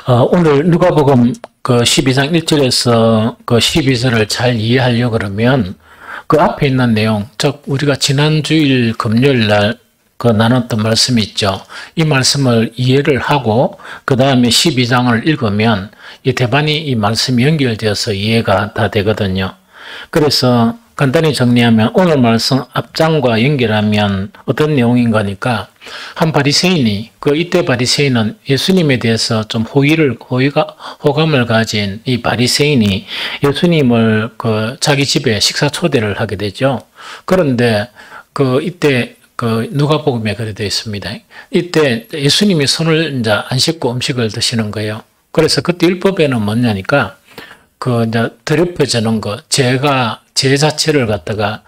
오늘 누가복음 그 12장 1절에서 그 12절을 잘 이해하려고 그러면 그 앞에 있는 내용, 즉 우리가 지난 주일 금요일 날 그 나눴던 말씀이 있죠. 이 말씀을 이해를 하고 그 다음에 12장을 읽으면 이 대반이 이 말씀이 연결되어서 이해가 다 되거든요. 그래서 간단히 정리하면 오늘 말씀 앞장과 연결하면 어떤 내용인 거니까 한 바리새인이 이때 바리새인은 예수님에 대해서 좀 호감을 가진 이 바리새인이 예수님을 자기 집에 식사 초대를 하게 되죠. 그런데 이때 누가복음에 그래 되어 있습니다. 이때 예수님이 손을 이제 안 씻고 음식을 드시는 거예요. 그래서 그때 율법에는 뭐냐니까 이제 더럽혀지는 거, 죄 자체를 갖다가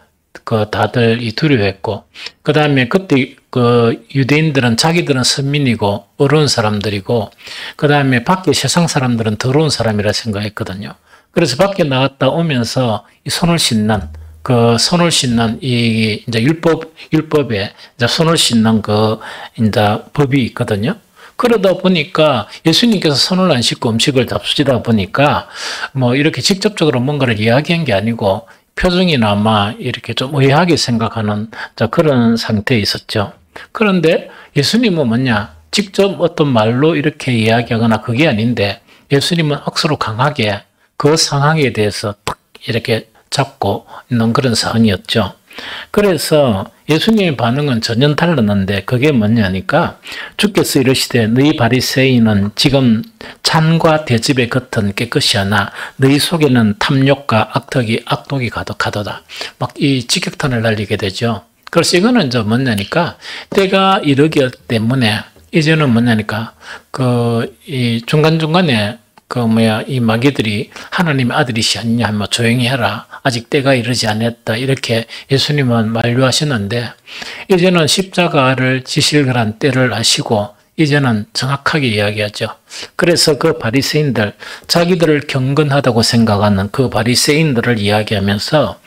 다들 두려워했고, 그 다음에 그때 유대인들은 자기들은 선민이고 어려운 사람들이고, 그 다음에 밖에 세상 사람들은 더러운 사람이라 생각했거든요. 그래서 밖에 나갔다 오면서 이 손을 씻는 이 이제 율법에 이제 손을 씻는 이제 법이 있거든요. 그러다 보니까 예수님께서 손을 안 씻고 음식을 잡수시다 보니까 이렇게 직접적으로 뭔가를 이야기한 게 아니고 표정이나마 이렇게 좀 의아하게 생각하는 그런 상태에 있었죠. 그런데 예수님은 뭐냐? 직접 어떤 말로 이렇게 이야기하거나 그게 아닌데 예수님은 억수로 강하게 그 상황에 대해서 탁 이렇게 잡고 있는 그런 상황이었죠. 그래서 예수님의 반응은 전혀 달랐는데 그게 뭐냐니까 주께서 이르시되 너희 바리새인은 지금 찬과 대접의 겉은 깨끗이 하나 너희 속에는 탐욕과 악독이 가득하도다. 막 이 직격탄을 날리게 되죠. 그래서 이거는 이제 뭐냐니까 때가 이르기 때문에 이제는 뭐냐니까 이 중간중간에 이 마귀들이 하나님의 아들이시 아니냐 하면 조용히 해라. 아직 때가 이르지 않았다. 이렇게 예수님은 만류하셨는데 이제는 십자가를 지실 그런 때를 아시고 이제는 정확하게 이야기하죠. 그래서 그 바리새인들, 자기들을 경건하다고 생각하는 그 바리새인들을 이야기하면서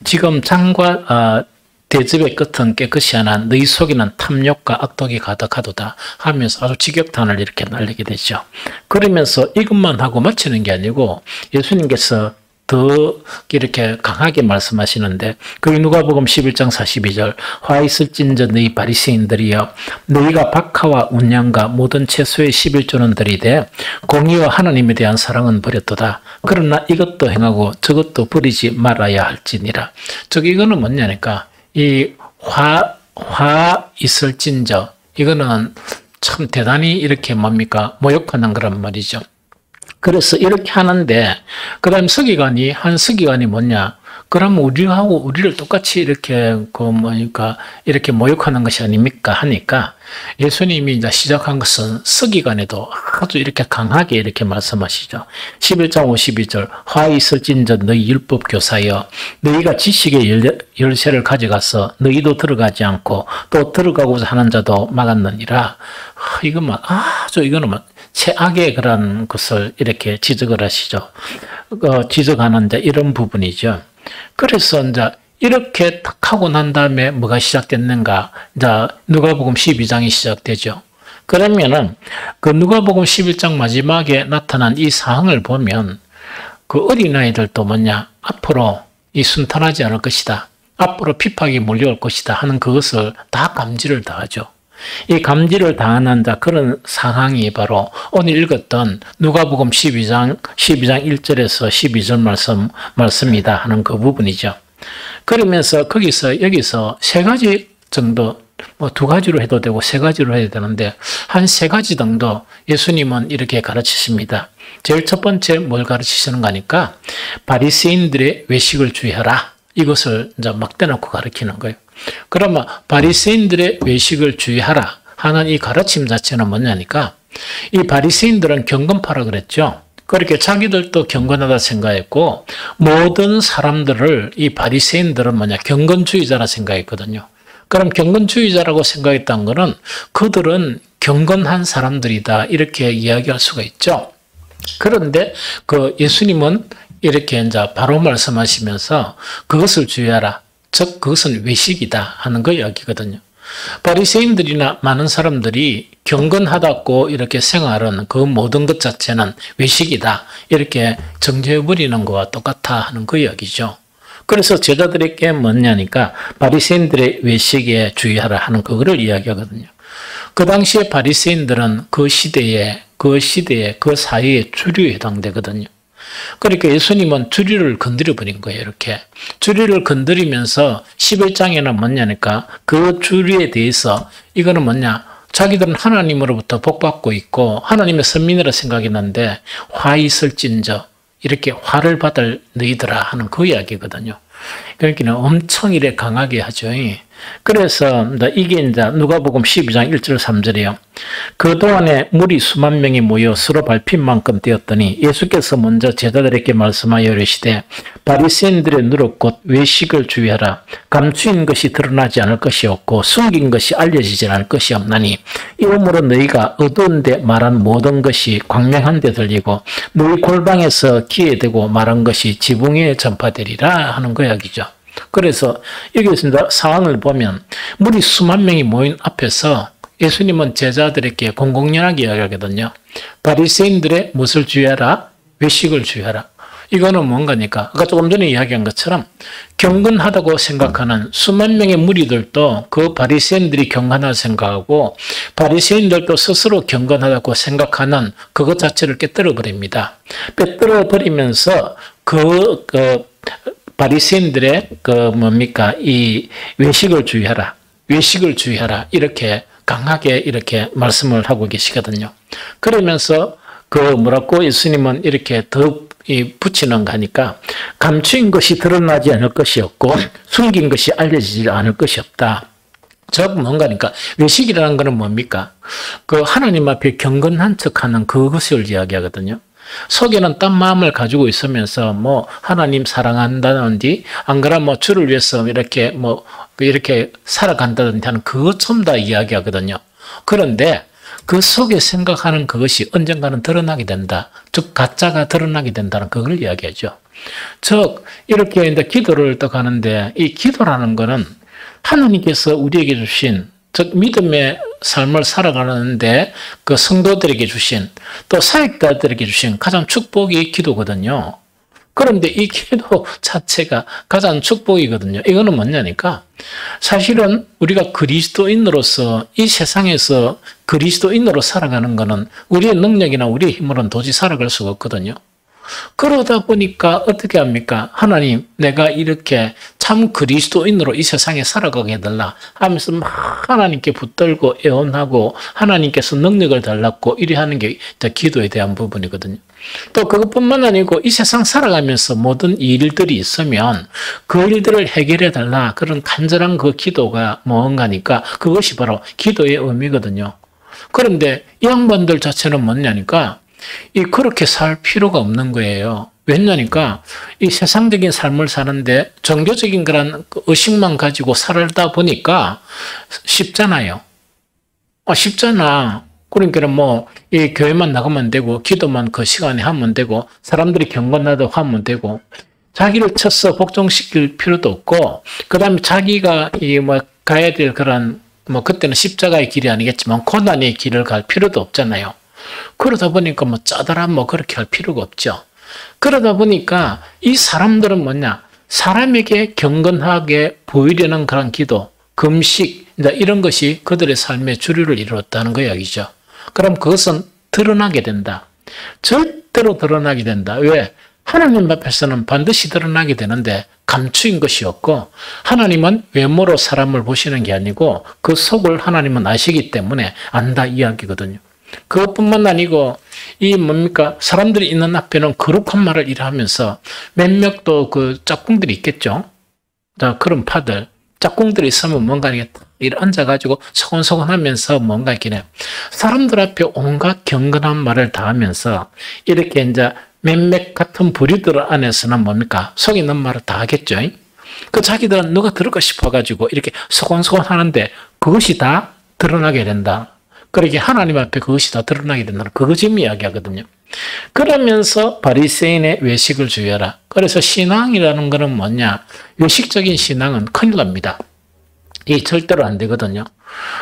지금 창과 대접의 끝은 깨끗이 하나 너희 속에는 탐욕과 악독이 가득하도다 하면서 아주 직격탄을 이렇게 날리게 되죠. 그러면서 이것만 하고 마치는 게 아니고 예수님께서 더 이렇게 강하게 말씀하시는데 누가복음 11장 42절 화 있을진저 너희 바리새인들이여 너희가 박하와 운양과 모든 채소의 11조는 들이되 공의와 하나님에 대한 사랑은 버렸도다. 그러나 이것도 행하고 저것도 버리지 말아야 할지니라. 이거는 뭐냐니까 이 화 있을진저 이거는 참 대단히 이렇게 모욕하는 그런 말이죠. 그래서 이렇게 하는데 그다음 한 서기관이 뭐냐? 그럼 우리를 똑같이 이렇게 이렇게 모욕하는 것이 아닙니까? 하니까 예수님이 이제 시작한 것은 서기관에도 아주 이렇게 강하게 이렇게 말씀하시죠. 11장 52절 화 있을진저 너희 율법 교사여 너희가 지식의 열쇠를 가져가서 너희도 들어가지 않고 또 들어가고자 하는 자도 막았느니라. 이거는 최악의 그런 것을 이렇게 지적을 하시죠. 지적하는 이런 부분이죠. 그래서 이제 이렇게 딱 하고 난 다음에 뭐가 시작됐는가? 이제 누가복음 12장이 시작되죠. 그러면은 누가복음 11장 마지막에 나타난 이 상황을 보면 어린아이들도 앞으로 이 순탄하지 않을 것이다. 앞으로 핍박이 몰려올 것이다 하는 그것을 다 감지를 다 하죠. 이 감지를 당하는 그런 상황이 바로 오늘 읽었던 누가복음 12장 1절에서 12절 말씀이다 하는 그 부분이죠. 그러면서 여기서 세 가지 정도, 두 가지로 해도 되고 세 가지로 해야 되는데 한 세 가지 정도 예수님은 이렇게 가르치십니다. 제일 첫 번째 뭘 가르치시는가 하니까 바리새인들의 외식을 주의하라. 이것을 이제 막 대놓고 가르치는 거예요. 그러면 바리새인들의 외식을 주의하라 하는 이 가르침 자체는 뭐냐니까 이 바리새인들은 경건파라 그랬죠. 그렇게 자기들도 경건하다 생각했고 모든 사람들을 이 바리새인들은 경건주의자라 생각했거든요. 그럼 경건주의자라고 생각했다는 것은 그들은 경건한 사람들이다 이렇게 이야기할 수가 있죠. 그런데 예수님은 이렇게 이제 바로 말씀하시면서 그것을 주의하라. 즉 그것은 외식이다 하는 거 이야기거든요. 바리새인들이나 많은 사람들이 경건하다고 이렇게 생활은 그 모든 것 자체는 외식이다. 이렇게 정죄해버리는 것과 똑같아 하는 그 이야기죠. 그래서 제자들에게 뭐냐니까 바리새인들의 외식에 주의하라 하는 그거를 이야기하거든요. 그 당시에 바리새인들은 그 시대에 그 사회의 주류에 해당되거든요. 그러니까 예수님은 주류를 건드려 버린 거예요. 이렇게 주류를 건드리면서 11장에는 뭐냐니까 그 주류에 대해서 이거는 뭐냐, 자기들은 하나님으로부터 복받고 있고 하나님의 선민이라 생각했는데 화 있을진저 이렇게 화를 받을 너희들아 하는 그 이야기거든요. 그러니까 엄청 이래 강하게 하죠. 그래서 이게 이제 누가복음 12장 1절 3절이에요. 그동안에 무리 수만 명이 모여 서로 밟힌 만큼 되었더니 예수께서 먼저 제자들에게 말씀하여 이르시되 바리새인들의 누룩 곧 외식을 주의하라. 감추인 것이 드러나지 않을 것이 없고 숨긴 것이 알려지지 않을 것이 없나니 이러므로 너희가 어두운 데 말한 모든 것이 광명한 데 들리고 너희 골방에서 귀에 대고 말한 것이 지붕에 전파되리라 하는 그 이야기죠. 그래서 여기 있습니다. 상황을 보면 무리 수만 명이 모인 앞에서 예수님은 제자들에게 공공연하게 이야기하거든요. 바리새인들의 무엇을 주의하라? 외식을 주의하라. 이거는 뭔가니까 아까 조금 전에 이야기한 것처럼 경건하다고 생각하는 수만 명의 무리들도 그 바리새인들이 경건하다고 생각하고 바리새인들도 스스로 경건하다고 생각하는 그것 자체를 깨뜨려 버립니다. 깨뜨려 버리면서 바리새인들의 이 외식을 주의하라. 외식을 주의하라. 이렇게 강하게 이렇게 말씀을 하고 계시거든요. 그러면서 예수님은 이렇게 더 붙이는 거니까 감추인 것이 드러나지 않을 것이 없고 숨긴 것이 알려지지 않을 것이 없다. 즉 뭔가니까 외식이라는 것은 뭡니까? 하나님 앞에 경건한 척하는 그것을 이야기하거든요. 속에는 딴 마음을 가지고 있으면서 하나님 사랑한다든지 안 그러면 주를 위해서 이렇게 살아간다든지 하는 그것 좀 다 이야기하거든요. 그런데 그 속에 생각하는 그것이 언젠가는 드러나게 된다. 즉 가짜가 드러나게 된다는 그걸 이야기하죠. 즉 이렇게 이제 기도를 또 가는데 이 기도라는 거는 하나님께서 우리에게 주신 즉 믿음의 삶을 살아가는데 그 성도들에게 주신 또 사역자들에게 주신 가장 축복이 기도거든요. 그런데 이 기도 자체가 가장 축복이거든요. 이거는 뭐냐니까 사실은 우리가 그리스도인으로서 이 세상에서 그리스도인으로 살아가는 것은 우리의 능력이나 우리의 힘으로는 도저히 살아갈 수가 없거든요. 그러다 보니까 어떻게 합니까? 하나님, 내가 이렇게 참 그리스도인으로 이 세상에 살아가게 해달라 하면서 막 하나님께 붙들고 애원하고 하나님께서 능력을 달라고 이래 하는 게 기도에 대한 부분이거든요. 또 그것뿐만 아니고 이 세상 살아가면서 모든 일들이 있으면 그 일들을 해결해 달라 그런 간절한 그 기도가 뭔가니까 그것이 바로 기도의 의미거든요. 그런데 이 양반들 자체는 뭐냐니까 그렇게 살 필요가 없는 거예요. 왜냐니까 이 세상적인 삶을 사는데 종교적인 그런 의식만 가지고 살다 보니까 쉽잖아요. 쉽잖아. 그러니까 이 교회만 나가면 되고 기도만 그 시간에 하면 되고 사람들이 경건하다고 하면 되고 자기를 쳐서 복종시킬 필요도 없고 그다음에 자기가 가야 될 그런 그때는 십자가의 길이 아니겠지만 고난의 길을 갈 필요도 없잖아요. 그러다 보니까 짜다란 그렇게 할 필요가 없죠. 그러다 보니까 이 사람들은 사람에게 경건하게 보이려는 그런 기도, 금식, 이런 것이 그들의 삶의 주류를 이루었다는 거 이야기죠. 그럼 그것은 드러나게 된다. 절대로 드러나게 된다. 왜? 하나님 앞에서는 반드시 드러나게 되는데 감추인 것이 없고 하나님은 외모로 사람을 보시는 게 아니고 그 속을 하나님은 아시기 때문에 안다 이야기거든요. 그것뿐만 아니고 사람들이 있는 앞에는 거룩한 말을 일하면서 몇몇 또 짝꿍들이 있겠죠. 그런 파들 짝꿍들이 있으면 뭔가 이렇게 앉아가지고 소곤소곤하면서 뭔가 이렇게 사람들 앞에 온갖 경건한 말을 다 하면서 이렇게 이제 몇몇 같은 부류들 안에서는 속에 있는 말을 다 하겠죠. 자기들은 누가 들을까 싶어가지고 이렇게 소곤소곤 하는데 그것이 다 드러나게 된다. 그렇게 하나님 앞에 그것이 다 드러나게 된다는 그거 지금 이야기하거든요. 그러면서 바리새인의 외식을 주의하라. 그래서 신앙이라는 것은 뭐냐? 외식적인 신앙은 큰일 납니다. 이 절대로 안 되거든요.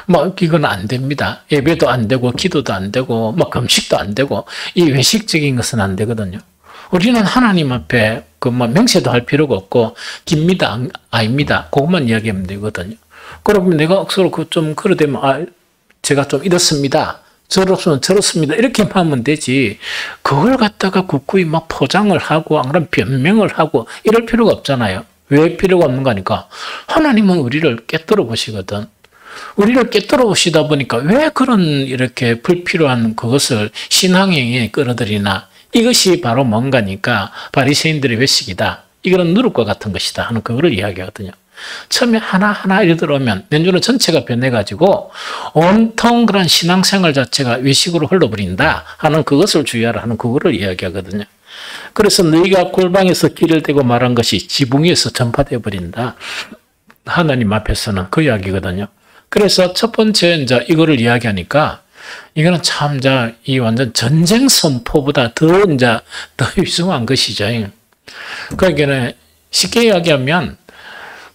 뭐 이건 안 됩니다. 예배도 안 되고 기도도 안 되고 뭐 금식도 안 되고 이 외식적인 것은 안 되거든요. 우리는 하나님 앞에 그 뭐 명세도 할 필요가 없고 깁니다 아닙니다 그것만 이야기하면 되거든요. 그러면 내가 억수로 좀 그러되면 제가 좀 이렇습니다. 저렇습니다. 이렇게 하면 되지. 그걸 갖다가 굳고이 막 포장을 하고 안 그러면 변명을 하고 이럴 필요가 없잖아요. 왜 필요가 없는 거니까 하나님은 우리를 꿰뚫어 보시거든. 우리를 꿰뚫어 보시다 보니까 왜 그런 이렇게 불필요한 그것을 신앙행위에 끌어들이나. 이것이 바로 뭔가니까 바리새인들의 외식이다. 이거는 누룩과 같은 것이다 하는 그거를 이야기하거든요. 처음에 하나하나 이래 들어오면 내주는 전체가 변해가지고 온통 그런 신앙생활 자체가 외식으로 흘러버린다 하는 그것을 주의하라 하는 그거를 이야기하거든요. 그래서 너희가 골방에서 길을 대고 말한 것이 지붕 위에서 전파되어 버린다. 하나님 앞에서는 그 이야기거든요. 그래서 첫 번째 이제 이거를 이야기하니까 이거는 참 이 완전 전쟁 선포보다 더 위중한 것이죠. 그러니까 쉽게 이야기하면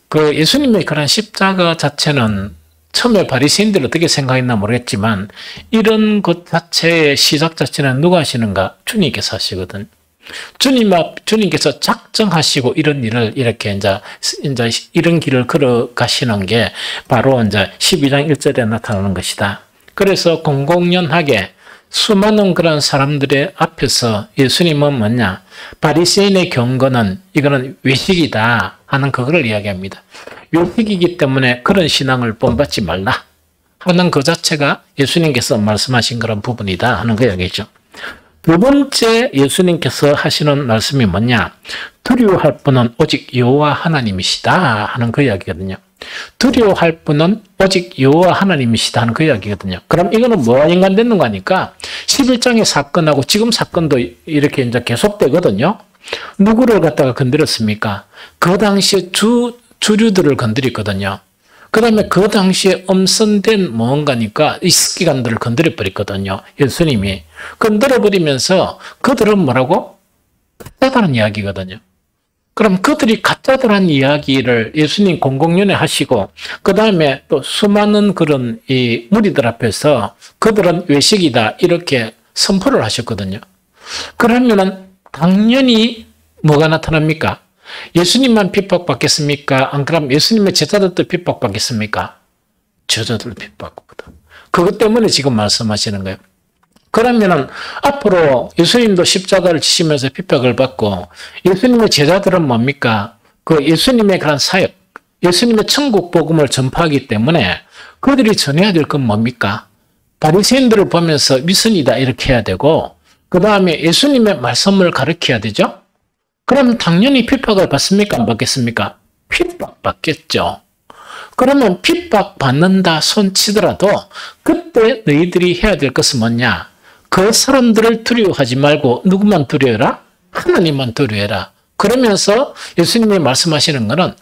그 예수님의 그런 십자가 자체는 처음에 바리새인들이 어떻게 생각했나 모르겠지만 이런 것 자체의 시작 자체는 누가 하시는가? 주님께서 하시거든. 주님께서 작정하시고 이런 일을 이렇게 이제 이런 길을 걸어가시는 게 바로 이제 12장 1절에 나타나는 것이다. 그래서 공공연하게 수많은 그런 사람들의 앞에서 예수님은 뭐냐? 바리새인의 경건은 이거는 외식이다 하는 그거를 이야기합니다. 외식이기 때문에 그런 신앙을 본받지 말라 하는 그 자체가 예수님께서 말씀하신 그런 부분이다 하는 그 이야기죠. 두 번째 예수님께서 하시는 말씀이 뭐냐? 두려워할 분은 오직 여호와 하나님이시다 하는 그 이야기거든요. 두려워할 분은 오직 여호와 하나님이시다 하는 그 이야기거든요. 그럼 이거는 뭐와 연관되는 거니까 11장의 사건하고 지금 사건도 이렇게 이제 계속되거든요. 누구를 갖다가 건드렸습니까? 그 당시에 주류들을 건드렸거든요. 그 다음에 그 당시에 엄선된 무언가니까 이 스키관들을 건드려버렸거든요. 예수님이. 건드려버리면서 그들은 뭐라고? 가짜다는 이야기거든요. 그럼 그들이 가짜다는 이야기를 예수님 공공연히 하시고 그 다음에 또 수많은 그런 이 무리들 앞에서 그들은 외식이다 이렇게 선포를 하셨거든요. 그러면은 당연히 뭐가 나타납니까? 예수님만 핍박받겠습니까? 안 그러면 예수님의 제자들도 핍박받겠습니까? 제자들도 핍박받거든. 그것 때문에 지금 말씀하시는 거예요. 그러면은 앞으로 예수님도 십자가를 지시면서 핍박을 받고 예수님의 제자들은 뭡니까? 그 예수님의 그런 사역, 예수님의 천국 복음을 전파하기 때문에 그들이 전해야 될 건 뭡니까? 바리새인들을 보면서 위선이다 이렇게 해야 되고 그 다음에 예수님의 말씀을 가르쳐야 되죠. 그럼 당연히 핍박을 받습니까? 안 받겠습니까? 핍박받겠죠. 그러면 핍박받는다 손치더라도 그때 너희들이 해야 될 것은 뭐냐? 그 사람들을 두려워하지 말고 누구만 두려워해라? 하나님만 두려워해라. 그러면서 예수님이 말씀하시는 거는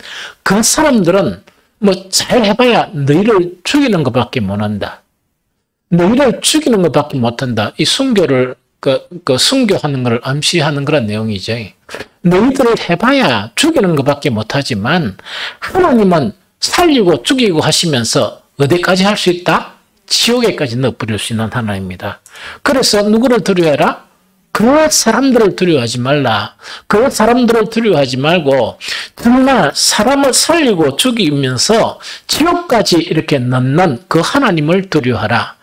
그 사람들은 뭐 잘 해봐야 너희를 죽이는 것밖에 못한다. 너희를 죽이는 것밖에 못한다. 이 순교를 순교하는 것을 암시하는 그런 내용이죠. 너희들을 해봐야 죽이는 것밖에 못하지만 하나님은 살리고 죽이고 하시면서 어디까지 할 수 있다? 지옥에까지 넣어버릴 수 있는 하나님입니다. 그래서 누구를 두려워해라? 그 사람들을 두려워하지 말라. 그 사람들을 두려워하지 말고 정말 사람을 살리고 죽이면서 지옥까지 이렇게 넣는 그 하나님을 두려워하라.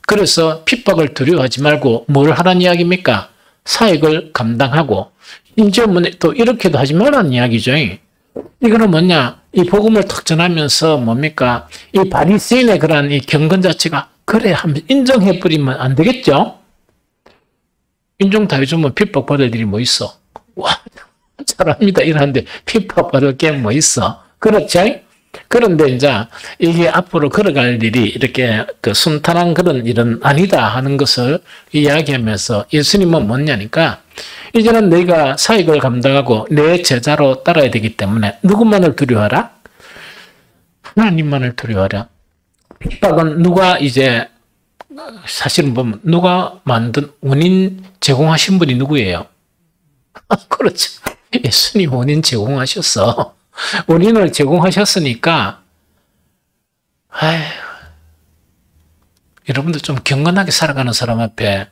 그래서 핍박을 두려워하지 말고 뭘 하라는 이야기입니까? 사역을 감당하고 이제 또 이렇게도 하지 말라는 이야기죠. 이거는 뭐냐? 이 복음을 탁 전하면서 뭡니까? 이 바리새인의 그런 이 경건 자체가 그래 한번 인정해버리면 안 되겠죠? 인정 다 해주면 핍박받을 일이 뭐 있어? 와, 잘합니다. 이러는데 핍박받을 게 뭐 있어? 그렇죠? 그런데 이제 이게 앞으로 걸어갈 일이 이렇게 그 순탄한 그런 일은 아니다 하는 것을 이야기하면서 예수님은 뭐냐니까 이제는 너희가 사역을 감당하고 내 제자로 따라야 되기 때문에 누구만을 두려워하라? 하나님만을 두려워하라. 핍박은 누가 이제 사실은 보면 누가 만든 원인 제공하신 분이 누구예요? 그렇죠. 예수님 원인 제공하셨어. 원인을 제공하셨으니까 아휴, 여러분들 좀 경건하게 살아가는 사람 앞에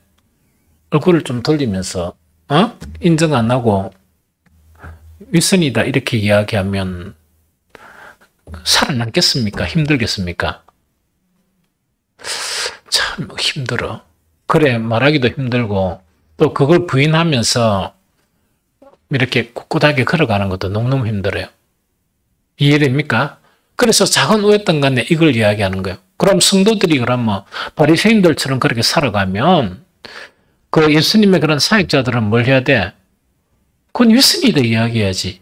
얼굴을 좀 돌리면서, 인정 안 하고, 윗선이다, 이렇게 이야기하면, 살아남겠습니까? 힘들겠습니까? 참 힘들어. 그래, 말하기도 힘들고, 또 그걸 부인하면서, 이렇게 꿋꿋하게 걸어가는 것도 너무너무 힘들어요. 이해됩니까? 그래서 작은 오했던 간에 이걸 이야기하는 거예요. 그럼 성도들이 그럼 바리새인들처럼 그렇게 살아가면 그 예수님의 그런 사역자들은 뭘 해야 돼? 그건 예수님이다 이야기해야지.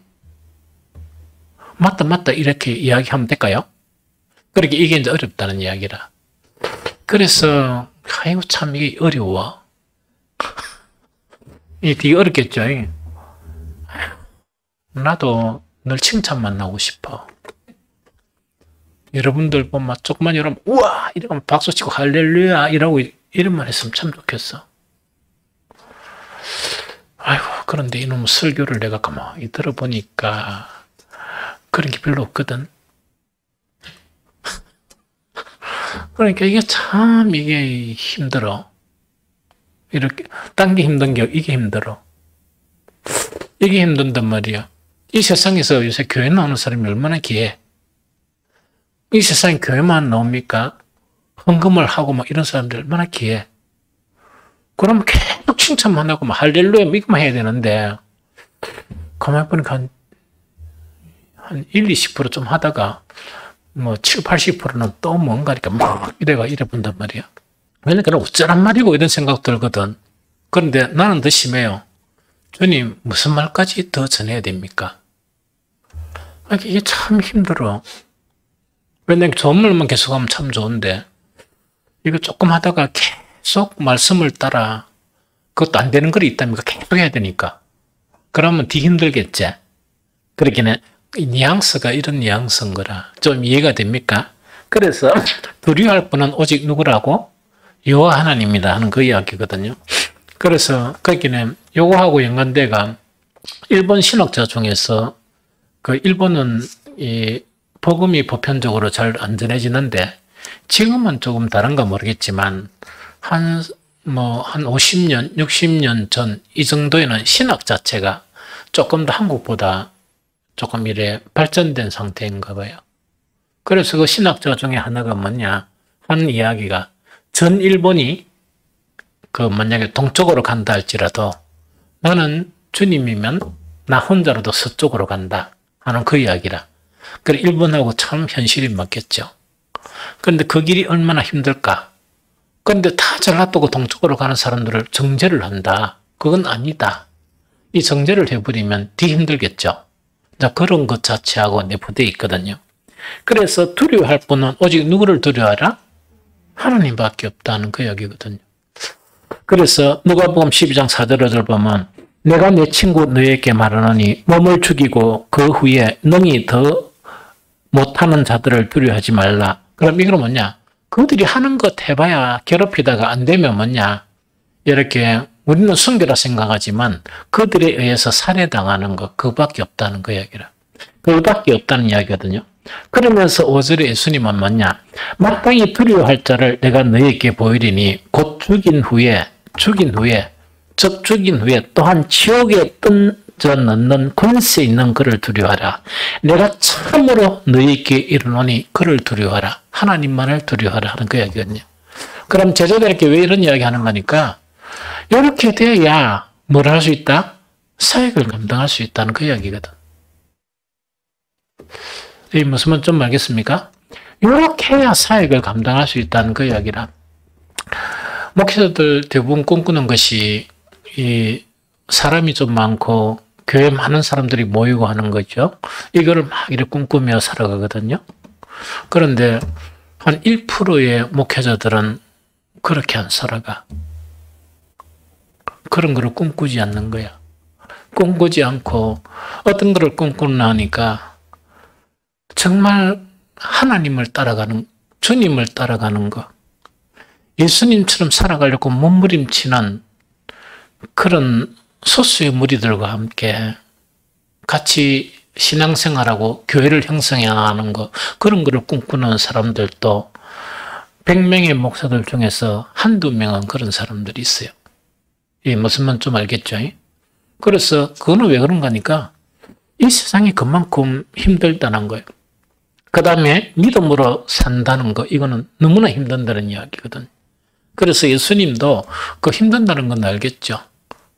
맞다 이렇게 이야기하면 될까요? 그렇게 이게 이제 어렵다는 이야기라. 그래서 아이고 참 이게 어려워. 이게 되게 어렵겠죠. 나도 늘 칭찬만 나오고 싶어. 여러분들 보면 조금만 이러면 우와 이러면 박수치고 할렐루야 이러고 이런 말 했으면 참 좋겠어. 아이고 그런데 이놈 설교를 내가 가만히 들어보니까 그런 게 별로 없거든. 그러니까 이게 참 이게 힘들어. 이렇게 딴 게 힘든 게 이게 힘들어. 이게 힘든단 말이야. 이 세상에서 요새 교회 나오는 사람이 얼마나 귀해. 이 세상에 교회만 나옵니까? 헌금을 하고 막 이런 사람들 얼마나 귀해. 그러면 계속 칭찬만 하고 막 할렐루야 이것만 해야 되는데 가만히 보니까 한 1, 20%좀 하다가 뭐 7, 80%는 또 뭔가니까 막 이래 본단 말이야. 그러니까 어쩌란 말이고 이런 생각 들거든. 그런데 나는 더 심해요. 주님 무슨 말까지 더 전해야 됩니까? 이게 참 힘들어. 왜냐면 좋은 말만 계속하면 참 좋은데 이거 조금 하다가 계속 말씀을 따라 그것도 안 되는 글이 있다니까 계속 해야 되니까 그러면 더 힘들겠지. 그렇게는 뉘앙스가 이런 뉘앙스인 거라. 좀 이해가 됩니까? 그래서 두려워할 분은 오직 누구라고? 여호와 하나님이다 하는 그 이야기거든요. 그래서 거기는 요거하고 연관돼가 일본 신학자 중에서 그 일본은 이 복음이 보편적으로 잘 안 전해지는데 지금은 조금 다른가 모르겠지만 한 50년, 60년 전 이 정도에는 신학 자체가 조금 더 한국보다 조금 이래 발전된 상태인가 봐요. 그래서 그 신학자 중에 하나가 뭐냐 한 이야기가 전 일본이 그 만약에 동쪽으로 간다 할지라도 나는 주님이면 나 혼자라도 서쪽으로 간다 하는 그 이야기라. 그래 일본하고 참 현실이 맞겠죠. 그런데 그 길이 얼마나 힘들까. 그런데 다 전라도고 동쪽으로 가는 사람들을 정죄를 한다. 그건 아니다. 이 정죄를 해버리면 더 힘들겠죠. 자, 그런 것 자체하고 내포되어 있거든요. 그래서 두려워할 분은 오직 누구를 두려워하라? 하나님밖에 없다는 그 이야기거든요. 그래서 누가복음 12장 4절을 보면 내가 내 친구 너에게 말하노니 몸을 죽이고 그 후에 능히 더 못하는 자들을 두려워하지 말라. 그럼 이건 뭐냐? 그들이 하는 것 해봐야 괴롭히다가 안 되면 뭐냐? 이렇게 우리는 순교라 생각하지만 그들에 의해서 살해당하는 것 그거밖에 없다는 그 이야기라. 그거밖에 없다는 이야기거든요. 그러면서 5절에 예수님은 뭐냐? 마땅히 두려워할 자를 내가 너에게 보이리니 곧 죽인 후에 즉 죽인 후에 또한 지옥에 던져 넣는 권세 있는 그를 두려워하라. 내가 참으로 너에게 이르노니 그를 두려워하라. 하나님만을 두려워하라 하는 그 이야기거든요. 그럼 제자들에게 왜 이런 이야기 하는 거니까 이렇게 돼야 뭘 할 수 있다? 사역을 감당할 수 있다는 그 이야기거든. 이 무슨 말 좀 알겠습니까? 이렇게 해야 사역을 감당할 수 있다는 그 이야기라. 목회자들 대부분 꿈꾸는 것이 이 사람이 좀 많고 교회 많은 사람들이 모이고 하는 거죠. 이거를 막 이렇게 꿈꾸며 살아가거든요. 그런데 한 1%의 목회자들은 그렇게 안 살아가. 그런 거를 꿈꾸지 않는 거야. 꿈꾸지 않고 어떤 거를 꿈꾸나 하니까 정말 하나님을 따라가는, 주님을 따라가는 거. 예수님처럼 살아가려고 몸부림치는 그런 소수의 무리들과 함께 같이 신앙생활하고 교회를 형성하는 거, 그런 거를 꿈꾸는 사람들도 100명의 목사들 중에서 한두 명은 그런 사람들이 있어요. 이 무슨 말 좀 알겠죠? 그래서 그거는 왜 그런가 하니까 이 세상이 그만큼 힘들다는 거예요. 그 다음에 믿음으로 산다는 거, 이거는 너무나 힘든다는 이야기거든. 그래서 예수님도 그 힘든다는 건 알겠죠.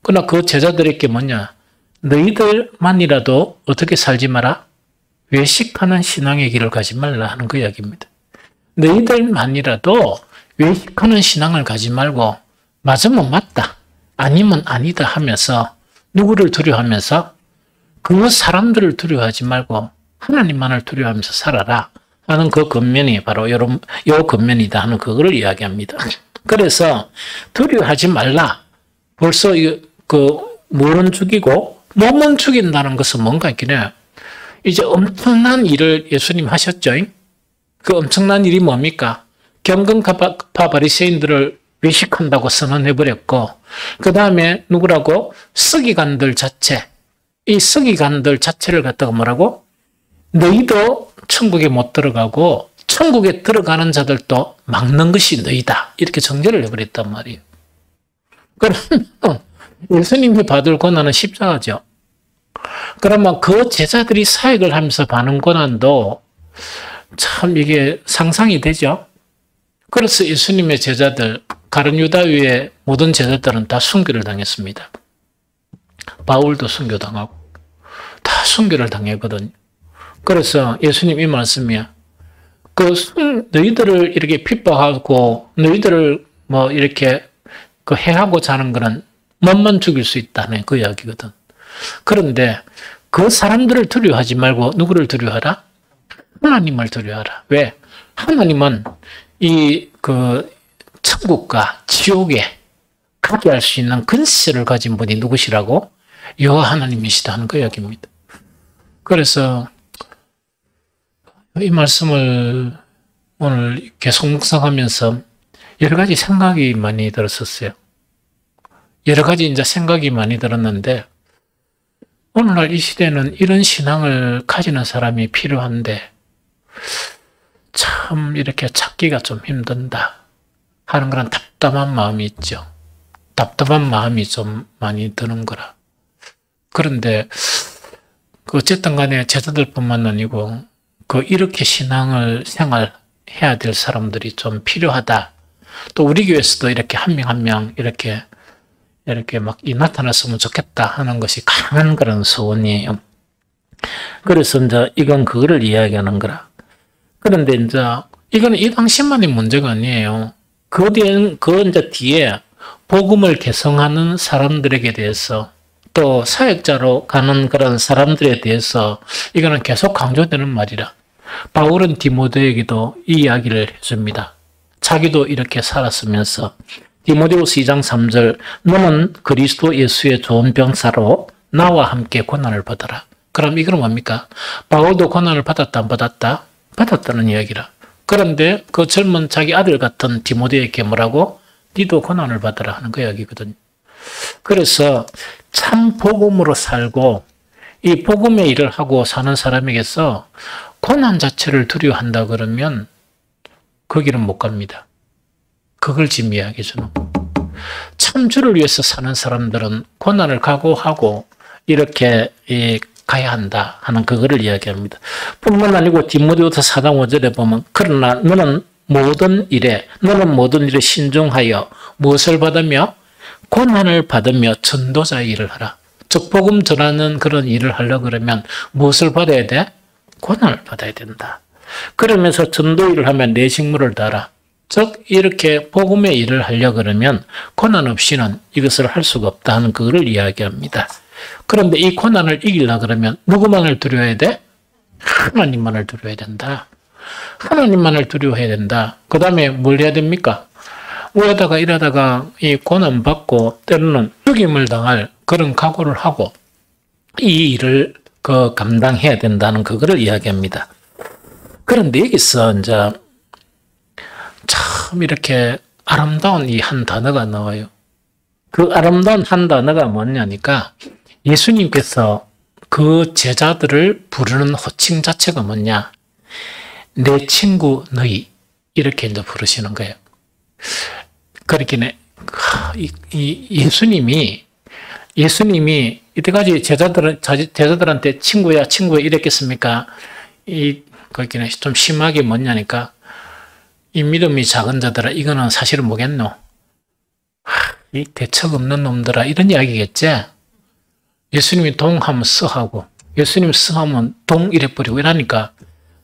그러나 그 제자들에게 뭐냐? 너희들만이라도 어떻게 살지 마라? 외식하는 신앙의 길을 가지 말라 하는 그 이야기입니다. 너희들만이라도 외식하는 신앙을 가지 말고 맞으면 맞다, 아니면 아니다 하면서 누구를 두려워하면서 그 사람들을 두려워하지 말고 하나님만을 두려워하면서 살아라 하는 그 겉면이 바로 요 겉면이다 하는 그거를 이야기합니다. 그래서 두려워하지 말라. 벌써 물은 죽이고 몸은 죽인다는 것은 뭔가 있긴 해요. 이제 엄청난 일을 예수님 하셨죠. 그 엄청난 일이 뭡니까? 경건파 바리새인들을 외식한다고 선언해버렸고, 그 다음에 누구라고? 서기관들 자체. 이 서기관들 자체를 갖다가 뭐라고? 너희도 천국에 못 들어가고 천국에 들어가는 자들도 막는 것이 너희다. 이렇게 정죄를 해버렸단 말이에요. 그러면 예수님이 받을 고난은 십자가죠. 그러면 그 제자들이 사역을 하면서 받는 고난도 참 이게 상상이 되죠. 그래서 예수님의 제자들, 가룟 유다 위에 모든 제자들은 다 순교를 당했습니다. 바울도 순교당하고 다 순교를 당했거든요. 그래서 예수님 이 말씀이야. 너희들을 이렇게 핍박하고 너희들을 뭐 이렇게 해하고자 하는 거는 몸만 죽일 수 있다는 그 이야기거든. 그런데 그 사람들을 두려워하지 말고 누구를 두려워하라? 하나님을 두려워하라. 왜? 하나님은 천국과 지옥에 가게 할 수 있는 근세를 가진 분이 누구시라고? 여호와 하나님이시다 하는 그 이야기입니다. 그래서 이 말씀을 오늘 계속 묵상하면서 여러 가지 생각이 많이 들었었어요. 여러 가지 이제 생각이 많이 들었는데, 오늘날 이 시대는 이런 신앙을 가지는 사람이 필요한데, 참 이렇게 찾기가 좀 힘든다 하는 그런 답답한 마음이 있죠. 답답한 마음이 좀 많이 드는 거라. 그런데 어쨌든 간에 제자들뿐만 아니고 이렇게 신앙을 생활해야 될 사람들이 좀 필요하다. 또 우리 교회에서도 이렇게 한 명 한 명 이렇게 막 나타났으면 좋겠다 하는 것이 강한 그런 소원이에요. 그래서 이제 이건 그거를 이야기하는 거라. 그런데 이제 이거는 이 당시만의 문제가 아니에요. 그 이제 뒤에 복음을 개성하는 사람들에게 대해서 또 사역자로 가는 그런 사람들에 대해서 이거는 계속 강조되는 말이라. 바울은 디모데에게도 이 이야기를 해줍니다. 자기도 이렇게 살았으면서 디모데후서 2장 3절 너는 그리스도 예수의 좋은 병사로 나와 함께 고난을 받아라. 그럼 이건 뭡니까? 바울도 고난을 받았다 안 받았다? 받았다는 이야기라. 그런데 그 젊은 자기 아들 같은 디모데에게 뭐라고? 니도 고난을 받아라 하는 그 이야기거든요. 그래서 참 복음으로 살고 이 복음의 일을 하고 사는 사람에게서 고난 자체를 두려워한다 그러면 거기는 못 갑니다. 그걸 지금 이야기해 주는 거. 참 주를 위해서 사는 사람들은 고난을 각오하고 이렇게 가야 한다 하는 그거를 이야기합니다. 뿐만 아니고 디모데후서 4장 5절에 보면 그러나 너는 모든 일에 신중하여 무엇을 받으며 고난을 받으며 전도자의 일을 하라. 즉 복음 전하는 그런 일을 하려고 그러면 무엇을 받아야 돼? 고난을 받아야 된다. 그러면서 전도 일을 하면 내 직무를 다하라. 즉 이렇게 복음의 일을 하려고 그러면 고난 없이는 이것을 할 수가 없다 하는 그거를 이야기합니다. 그런데 이 고난을 이기려고 그러면 누구만을 두려워해야 돼? 하나님만을 두려워해야 된다. 하나님만을 두려워해야 된다. 그 다음에 뭘 해야 됩니까? 이러다가 이 고난받고 때로는 죽임을 당할 그런 각오를 하고 이 일을 감당해야 된다는 그거를 이야기합니다. 그런데 여기서 이제 참 이렇게 아름다운 이 한 단어가 나와요. 그 아름다운 한 단어가 뭐냐니까 예수님께서 그 제자들을 부르는 호칭 자체가 뭐냐? 내 친구 너희 이렇게 이제 부르시는 거예요. 그렇게 예수님이 이때까지 제자들한테 친구야 이랬겠습니까? 그렇게 좀 심하게 뭐냐니까 이 믿음이 작은 자들아 이거는 사실은 뭐겠노? 이 대책 없는 놈들아 이런 이야기겠지? 예수님이 동하면 쓰하고 예수님 쓰하면 동 이래버리고 이러니까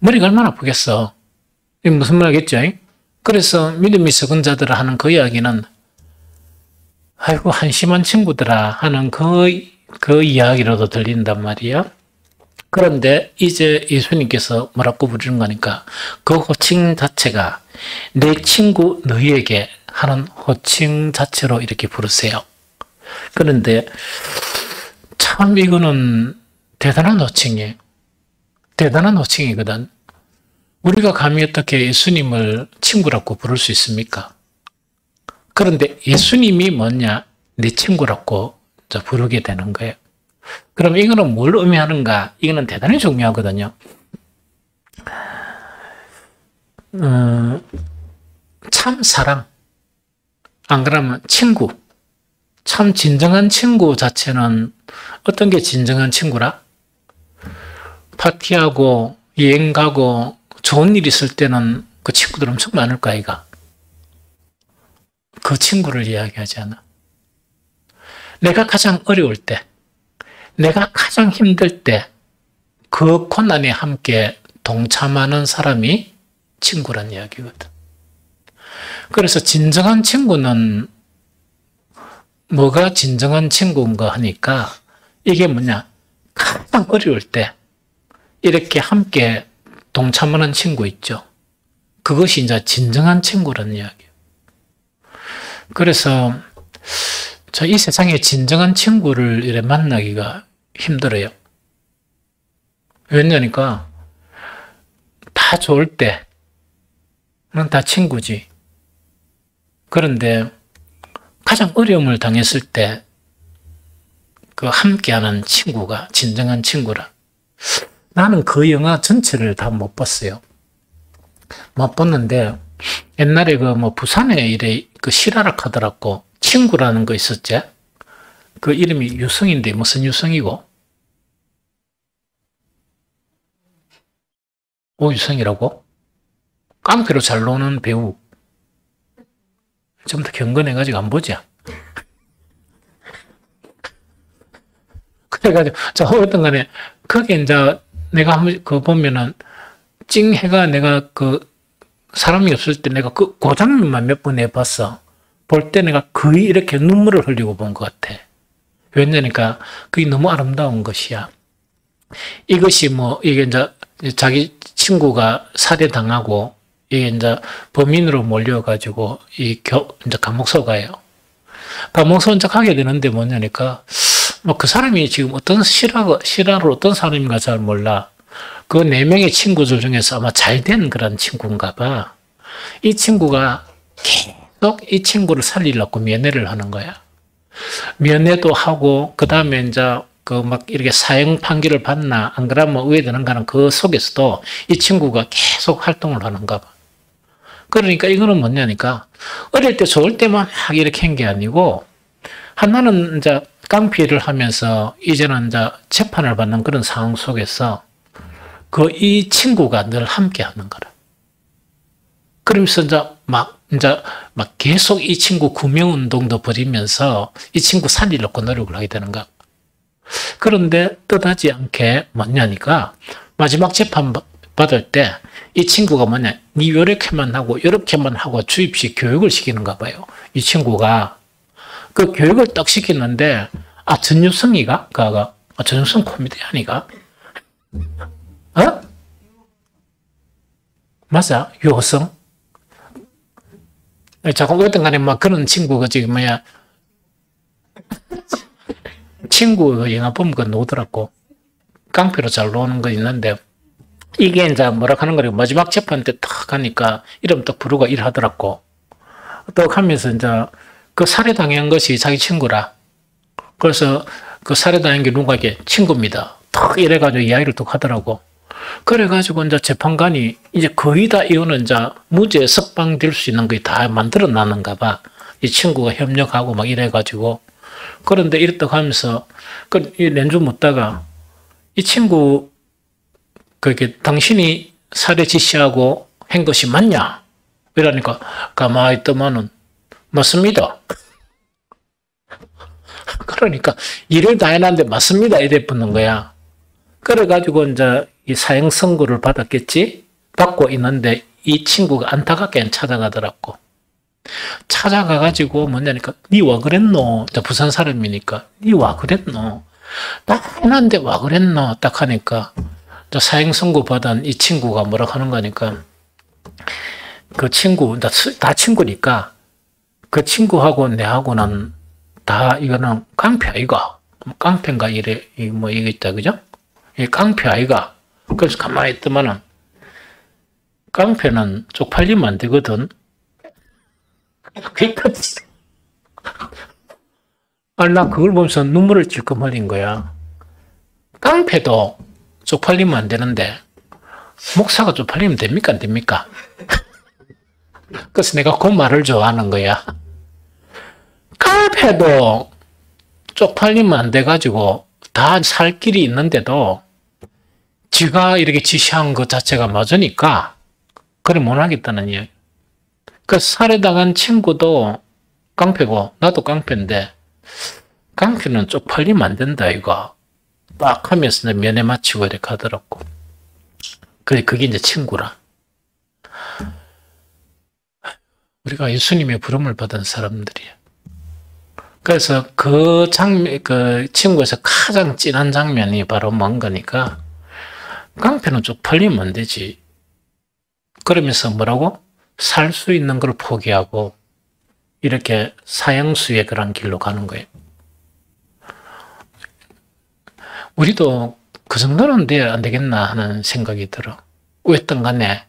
머리가 얼마나 아프겠어. 이게 무슨 말이겠죠? 그래서 믿음이 적은 자들아 하는 그 이야기는 아이고 한심한 친구들아 하는 그 이야기로도 들린단 말이야. 그런데 이제 예수님께서 뭐라고 부르는 거니까 그 호칭 자체가 내 친구 너희에게 하는 호칭 자체로 이렇게 부르세요. 그런데 참 이거는 대단한 호칭이에요. 대단한 호칭이거든. 우리가 감히 어떻게 예수님을 친구라고 부를 수 있습니까? 그런데 예수님이 뭐냐? 내 친구라고 부르게 되는 거예요. 그럼 이거는 뭘 의미하는가? 이거는 대단히 중요하거든요. 참 사랑, 안 그러면 친구, 참 진정한 친구 자체는 어떤 게 진정한 친구라? 파티하고 여행 가고 좋은 일 있을 때는 그 친구들 엄청 많을 거 아이가? 그 친구를 이야기하지 않아. 내가 가장 어려울 때, 내가 가장 힘들 때 그 고난에 함께 동참하는 사람이 친구란 이야기거든. 그래서 진정한 친구는 뭐가 진정한 친구인가 하니까 이게 뭐냐? 가장 어려울 때 이렇게 함께 동참하는 친구 있죠. 그것이 이제 진정한 친구란 이야기예요. 그래서 저 이 세상에 진정한 친구를 이렇게 만나기가 힘들어요. 왜냐니까 다 좋을 때는 다 친구지. 그런데 가장 어려움을 당했을 때 그 함께하는 친구가 진정한 친구라. 나는 그 영화 전체를 다 못 봤어요. 못 봤는데 옛날에 그 뭐 부산에 이래 그 실화락 하더라고. 친구라는 거 있었지? 그 이름이 유성인데 무슨 유성이고? 오유성이라고? 깡패로 잘 노는 배우. 좀 더 경건해가지고 안 보자. 그래가지고, 어떤 간에, 거기에 이제 내가 한번 그 보면은, 찡해가 내가 그 사람이 없을 때 내가 그 장면만 몇 번 해봤어. 볼 때 내가 거의 이렇게 눈물을 흘리고 본 것 같아. 왜냐니까 그게 너무 아름다운 것이야. 이것이 이게 이제 자기 친구가 살해당하고 이게 이제 범인으로 몰려가지고 이제 감옥소 가요. 감옥소 이제 가게 되는데 뭐냐니까 그 사람이 지금 어떤 실화로 어떤 사람인가 잘 몰라. 그 4명의 친구들 중에서 아마 잘된 그런 친구인가 봐. 이 친구가 계속 이 친구를 살리려고 면회를 하는 거야. 면회도 하고, 그 다음에 이제 이렇게 사형 판결을 받나, 안 그러면 우회되는가는 그 속에서도 이 친구가 계속 활동을 하는가 봐. 그러니까 이거는 뭐냐니까, 어릴 때 좋을 때만 막 이렇게 한 게 아니고, 하나는 이제 깡피를 하면서 이제는 이제 재판을 받는 그런 상황 속에서 이 친구가 늘 함께 하는 거라. 그러면서 이제 막 계속 이 친구 구명운동도 벌이면서 이 친구 살리려고 노력을 하게 되는 거야. 그런데 뜻하지 않게 뭐냐니까 마지막 재판 받을 때 이 친구가 뭐냐, 니 요렇게만 하고 주입식 교육을 시키는가 봐요. 이 친구가 그 교육을 딱 시키는데 전유성이가? 전유성 코미디언이가? 맞아? 유호성? 자꾸 어떤 간에 그런 친구가 지금 친구 영화 보면 그 노더라고. 깡패로 잘 노는 거 있는데, 이게 이제 뭐라 하는 거래. 마지막 재판 때 딱 가니까 이름 딱 부르고 일하더라고. 딱 하면서 이제 그 살해당한 것이 자기 친구라. 그래서 그 살해당한 게 누구에게 친구입니다. 탁 이래가지고 이야기를 또 하더라고. 그래가지고 이제 재판관이 이제 거의 다 이거는 이제 무죄 석방될 수 있는 거 다 만들어 놨는가 봐. 이 친구가 협력하고 막 이래가지고. 그런데 이랬다고 하면서 이 렌주 묻다가 이 친구 그게 당신이 살해 지시하고 한 것이 맞냐? 이러니까 가만히 있더만은 맞습니다. 그러니까 일을 다 해놨는데 맞습니다. 이래 붙는 거야. 그래가지고 이제 이 사형 선고를 받았겠지? 받고 있는데 이 친구가 안타깝게 찾아가더라고. 찾아가가지고 뭐냐니까 니 와 그랬노? 부산 사람이니까 니 와 그랬노? 나 해놨는데 와 그랬노? 딱 하니까 사형 선고 받은 이 친구가 뭐라 하는 거니까 그 친구 다 친구니까 그 친구하고 내하고는 다 이거는 깡패 아이가 깡패인가 이래 뭐 이게 있다 그죠? 이 깡패 아이가 그래서 가만히 있더만은 깡패는 쪽팔리면 안 되거든. 그게 끝이. 나 그걸 보면서 눈물을 찔끔 흘린 거야. 깡패도 쪽팔리면 안 되는데 목사가 쪽팔리면 됩니까? 안 됩니까? 그래서 내가 그 말을 좋아하는 거야. 깡패도 쪽팔리면 안 돼가지고 다 살 길이 있는데도 지가 이렇게 지시한 것 자체가 맞으니까 그래 못 하겠다는 이야기. 그 살해당한 친구도 깡패고 나도 깡패인데 깡패는 쪽팔리면 안 된다 이거 딱 하면서 면회 마치고 이렇게 하더라고. 그게 이제 친구라. 우리가 예수님의 부름을 받은 사람들이야. 그래서 그 친구에서 가장 진한 장면이 바로 뭔가니까 깡패는 쪽팔리면 안 되지. 그러면서 뭐라고? 살 수 있는 걸 포기하고 이렇게 사형수의 그런 길로 가는 거예요. 우리도 그 정도는 돼야 안 되겠나 하는 생각이 들어. 왜였든 간에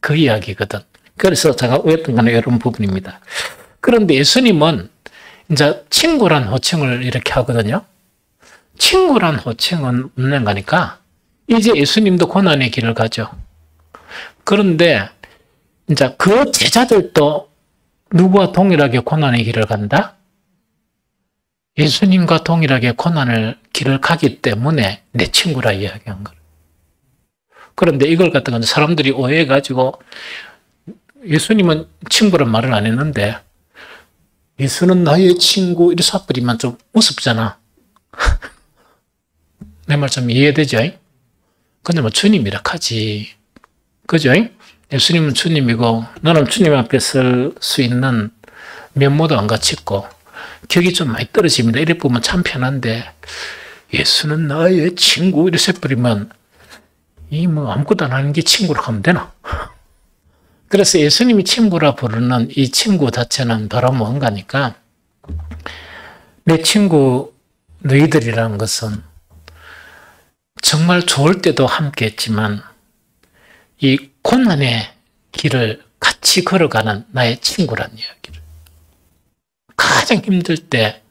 그 이야기거든. 그래서 제가 왜였든 간에 이런 부분입니다. 그런데 예수님은 이제 친구란 호칭을 이렇게 하거든요. 친구란 호칭은 없는 거니까 이제 예수님도 고난의 길을 가죠. 그런데 이제 그 제자들도 누구와 동일하게 고난의 길을 간다? 예수님과 동일하게 고난의 길을 가기 때문에 내 친구라 이야기한 거예요. 그런데 이걸 갖다가 사람들이 오해해가지고 예수님은 친구란 말을 안 했는데 예수는 나의 친구 이렇게 쏴버리면 좀 우습잖아. 내 말 좀 이해되죠? 근데 뭐 주님이라 하지. 그죠? 예수님은 주님이고 나는 주님 앞에 설 수 있는 면모도 안 갖췄고 격이 좀 많이 떨어집니다. 이래 보면 참 편한데 예수는 나의 친구 이렇게 써버리면 이 뭐 아무것도 안 하는 게 친구라고 하면 되나? 그래서 예수님이 친구라 부르는 이 친구 자체는 바로 뭔가니까 내 친구 너희들이라는 것은 정말 좋을 때도 함께 했지만 이 고난의 길을 같이 걸어가는 나의 친구란 이야기를. 가장 힘들 때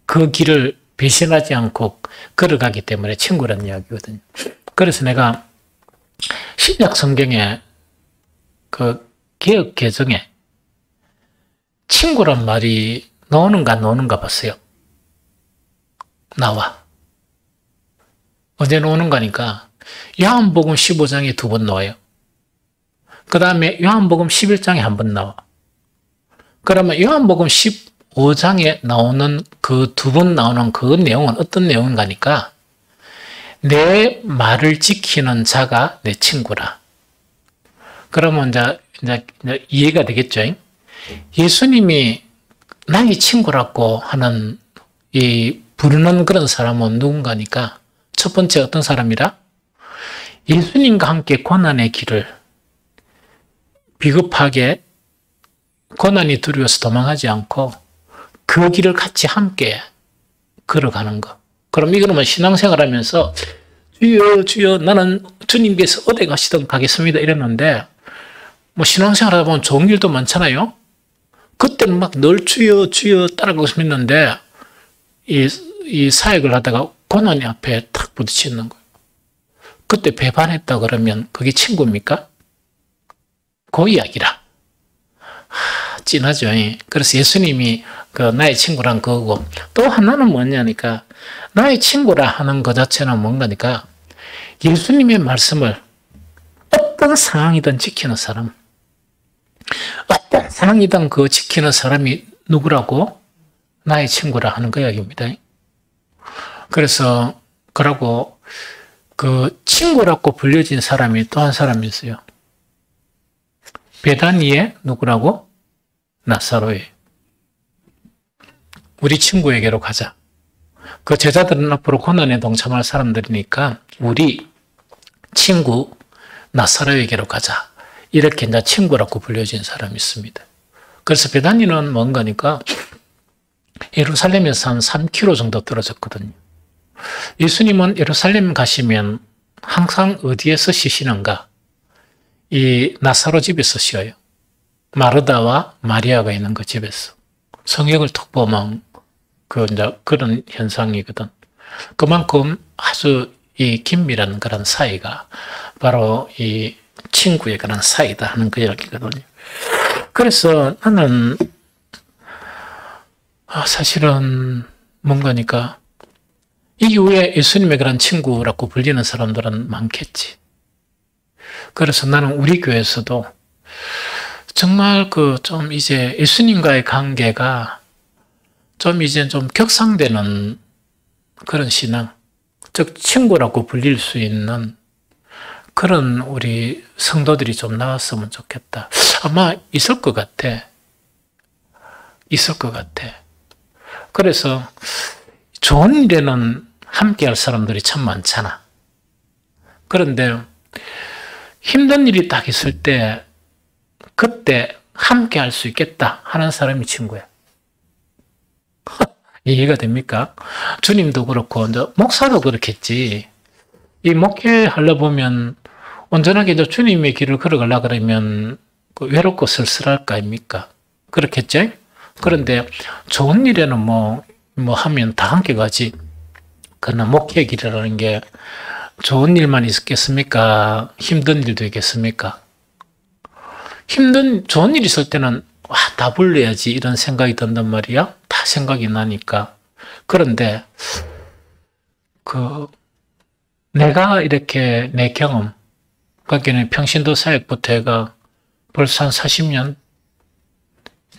그 길을 배신하지 않고 걸어가기 때문에 친구란 이야기거든요. 그래서 내가 신약 성경에 그 개역 개정에 친구란 말이 나오는가 안 나오는가 봤어요. 나와. 언제 나오는가니까 요한복음 15장에 2번 나와요. 그 다음에 요한복음 11장에 1번 나와. 그러면 요한복음 15장에 나오는 그 2번 나오는 그 내용은 어떤 내용인가니까 내 말을 지키는 자가 내 친구라. 그러면 이제 이해가 되겠죠? 예수님이 나의 친구라고 하는 이 부르는 그런 사람은 누군가니까 첫 번째 어떤 사람이라? 예수님과 함께 고난의 길을 비겁하게 고난이 두려워서 도망하지 않고 그 길을 같이 함께 걸어가는 거. 그럼 이거는 신앙생활 하면서 주여 주여 나는 주님께서 어디 가시든 가겠습니다 이랬는데 뭐 신앙생활 하다 보면 좋은 일도 많잖아요. 그때는 막 늘 주여 주여 따라가고 싶었는데 이 사역을 하다가 고난이 앞에 탁 부딪히는 거예요. 그때 배반했다 그러면 그게 친구입니까? 그 이야기라. 찐하죠. 그래서 예수님이 그 나의 친구란 그거고, 또 하나는 뭐냐니까, 나의 친구라 하는 것 자체는 뭔가니까, 예수님의 말씀을 어떤 상황이든 지키는 사람, 어떤 상황이든 그 지키는 사람이 누구라고? 나의 친구라 하는 그 이야기입니다. 그래서 그러고 그 친구라고 불려진 사람이 또 한 사람이 있어요. 베다니의 누구라고? 나사로예요. 우리 친구에게로 가자. 그 제자들은 앞으로 고난에 동참할 사람들이니까 우리 친구 나사로에게로 가자. 이렇게 이제 친구라고 불려진 사람이 있습니다. 그래서 베다니는 뭔가니까 예루살렘에서 한 3km 정도 떨어졌거든요. 예수님은 예루살렘 가시면 항상 어디에서 쉬시는가? 이 나사로 집에서 쉬어요. 마르다와 마리아가 있는 그 집에서. 성경을 톡 보면 이제 그런 현상이거든. 그만큼 아주 이 긴밀한 그런 사이가 바로 이 친구의 그런 사이다 하는 그 이야기거든요. 그래서 나는 사실은 뭔가니까 이후에 예수님의 그런 친구라고 불리는 사람들은 많겠지. 그래서 나는 우리 교회에서도 정말 좀 이제 예수님과의 관계가 좀 이제 좀 격상되는 그런 신앙, 즉 친구라고 불릴 수 있는 그런 우리 성도들이 좀 나왔으면 좋겠다. 아마 있을 것 같아. 있을 것 같아. 그래서 좋은 일에는 함께 할 사람들이 참 많잖아. 그런데 힘든 일이 딱 있을 때 그때 함께 할 수 있겠다 하는 사람이 친구야. 이해가 됩니까? 주님도 그렇고 목사도 그렇겠지. 이 목회하려 보면 온전하게 이제 주님의 길을 걸어가려 그러면 외롭고 쓸쓸할 거 아닙니까? 그렇겠죠? 그런데 좋은 일에는 뭐 하면 다 함께 가지. 그러나 목회 길이라는 게 좋은 일만 있겠습니까? 힘든 일도 있겠습니까? 좋은 일 있을 때는 다 불러야지 이런 생각이 든단 말이야. 다 생각이 나니까. 그런데 내가 이렇게 내 경험, 그러니까 평신도 사역부터 해가 벌써 한 40년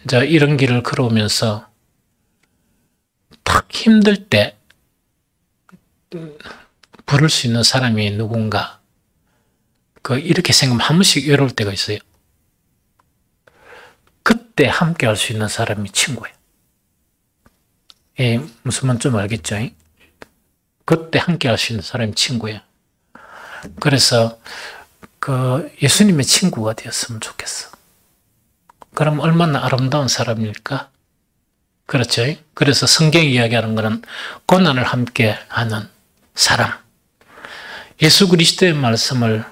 이제 이런 길을 걸어오면서 딱 힘들 때 부를 수 있는 사람이 누군가 이렇게 생각하면 한 번씩 외로울 때가 있어요. 그때 함께 할 수 있는 사람이 친구예요. 무슨 말인지 좀 알겠죠? 그때 함께 할 수 있는 사람이 친구예요. 그래서 예수님의 친구가 되었으면 좋겠어. 그럼 얼마나 아름다운 사람일까? 그렇죠? 그래서 성경이 이야기하는 것은 고난을 함께 하는 사람. 예수 그리스도의 말씀을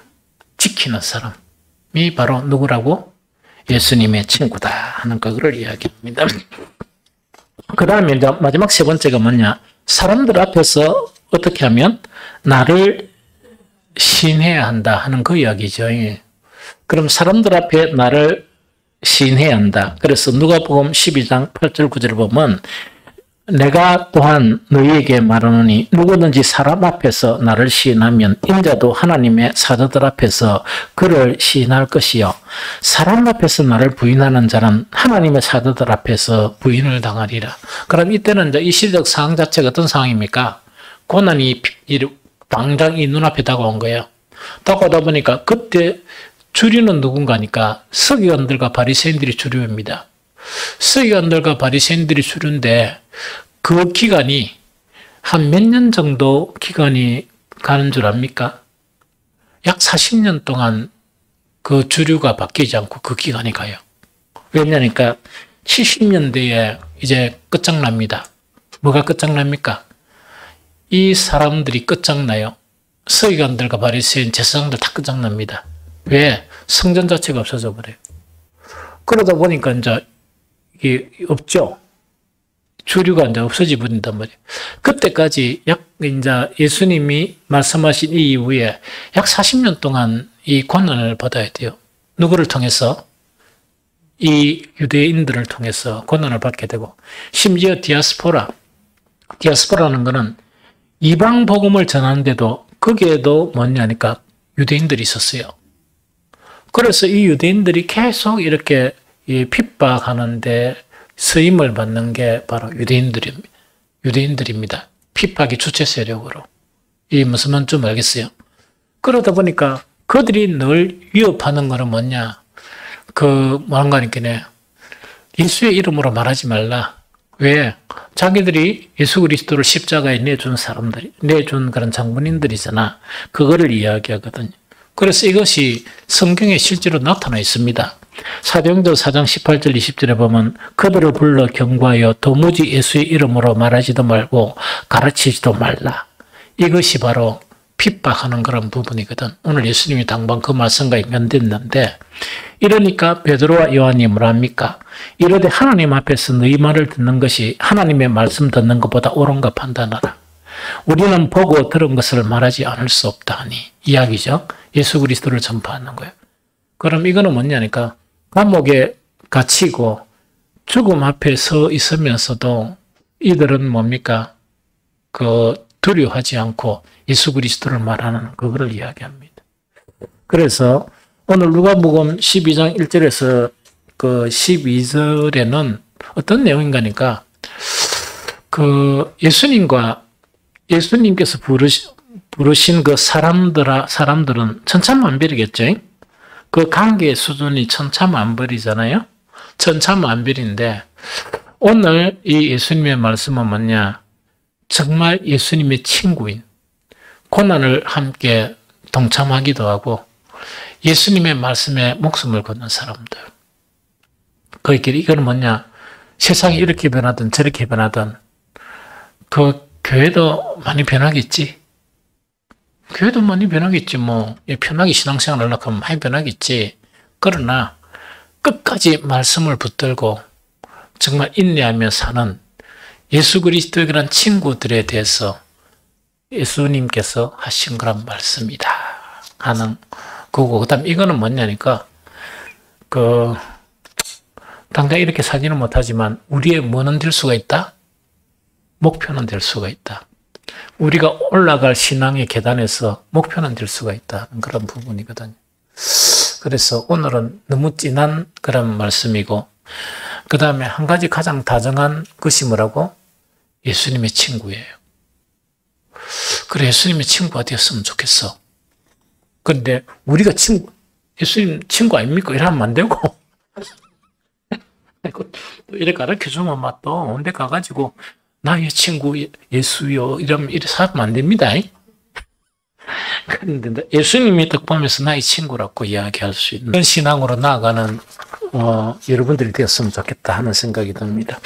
지키는 사람이 바로 누구라고? 예수님의 친구다 하는 그걸 이야기합니다. 그 다음에 이제 마지막 세 번째가 뭐냐? 사람들 앞에서 어떻게 하면 나를 시인해야 한다 하는 그 이야기죠. 그럼 사람들 앞에 나를 시인해야 한다. 그래서 누가복음 12장 8절 9절을 보면 내가 또한 너희에게 말하노니 누구든지 사람 앞에서 나를 시인하면 인자도 하나님의 사도들 앞에서 그를 시인할 것이요 사람 앞에서 나를 부인하는 자는 하나님의 사도들 앞에서 부인을 당하리라. 그럼 이때는 이제 이 시대적 상황 자체가 어떤 상황입니까? 고난이 당장 이 눈앞에 다가온 거예요. 다가오다 보니까 그때 주류는 누군가니까 서기관들과 바리새인들이 주류입니다. 서기관들과 바리새인들이 주류인데 그 기간이 한 몇 년 정도 기간이 가는 줄 압니까? 약 40년 동안 그 주류가 바뀌지 않고 그 기간이 가요. 왜냐니까 70년대에 이제 끝장납니다. 뭐가 끝장납니까? 이 사람들이 끝장나요. 서기관들과 바리새인, 제사장들 다 끝장납니다. 왜? 성전 자체가 없어져 버려요. 그러다 보니까 이제 이게 없죠. 주류가 이제 없어져 버린단 말이에요. 그때까지 약 이제 예수님이 말씀하신 이 이후에 약 40년 동안 이 고난을 받아야 돼요. 누구를 통해서? 이 유대인들을 통해서 고난을 받게 되고, 심지어 디아스포라는 것은 이방 복음을 전하는데도 거기에도 뭐냐니까 유대인들이 있었어요. 그래서 이 유대인들이 계속 이렇게 핍박하는데 쓰임을 받는 게 바로 유대인들입니다. 핍박의 주체 세력으로. 이 무슨 말인지 알겠어요? 그러다 보니까 그들이 늘 위협하는 거는 뭐냐? 뭐란가 하니까 예수의 이름으로 말하지 말라. 왜? 자기들이 예수 그리스도를 십자가에 내준 그런 장본인들이잖아. 그거를 이야기하거든요. 그래서 이것이 성경에 실제로 나타나 있습니다. 사도행전 4장 18절 20절에 보면 그들을 불러 경고하여 도무지 예수의 이름으로 말하지도 말고 가르치지도 말라. 이것이 바로 핍박하는 그런 부분이거든. 오늘 예수님이 당번 그 말씀과 연결됐는데, 이러니까 베드로와 요한이 뭐랍니까? 이르되 하나님 앞에서 너희 말을 듣는 것이 하나님의 말씀 듣는 것보다 옳은가 판단하라. 우리는 보고 들은 것을 말하지 않을 수 없다 하니 이야기죠. 예수 그리스도를 전파하는 거예요. 그럼 이거는 뭐냐니까 감옥에 갇히고 죽음 앞에 서 있으면서도 이들은 뭡니까? 두려워하지 않고 예수 그리스도를 말하는 그거를 이야기합니다. 그래서 오늘 누가복음 12장 1절에서 12절에는 어떤 내용인가니까 예수님께서 부르신 그 사람들은 천차만별이겠죠. 그 관계의 수준이 천차만별이잖아요. 천차만별인데 오늘 이 예수님의 말씀은 뭐냐? 정말 예수님의 친구인, 고난을 함께 동참하기도 하고 예수님의 말씀에 목숨을 거는 사람들. 이거는 뭐냐? 세상이 이렇게 변하든 저렇게 변하든 그 교회도 많이 변하겠지. 교회도 많이 변하겠지. 편하게 신앙생활 하려고 하면 많이 변하겠지. 그러나 끝까지 말씀을 붙들고 정말 인내하며 사는 예수 그리스도의 그런 친구들에 대해서 예수님께서 하신 그런 말씀이다 하는 거고, 그 다음 이거는 뭐냐니까 당장 이렇게 살지는 못하지만 우리의 뭐는 될 수가 있다? 목표는 될 수가 있다. 우리가 올라갈 신앙의 계단에서 목표는 될 수가 있다는 그런 부분이거든요. 그래서 오늘은 너무 진한 그런 말씀이고, 그 다음에 한 가지 가장 다정한 것이 뭐라고? 예수님의 친구예요. 그래, 예수님의 친구가 되었으면 좋겠어. 그런데 우리가 예수님 친구 아닙니까? 이러면 안 되고. 이렇게 가르쳐주면 또 온데 가가지고 나의 친구 예수요 이러면 이렇게 살면 안 됩니다. 그런데 예수님이 딱 보면서 나의 친구라고 이야기할 수 있는 그런 신앙으로 나아가는 여러분들이 되었으면 좋겠다 하는 생각이 듭니다.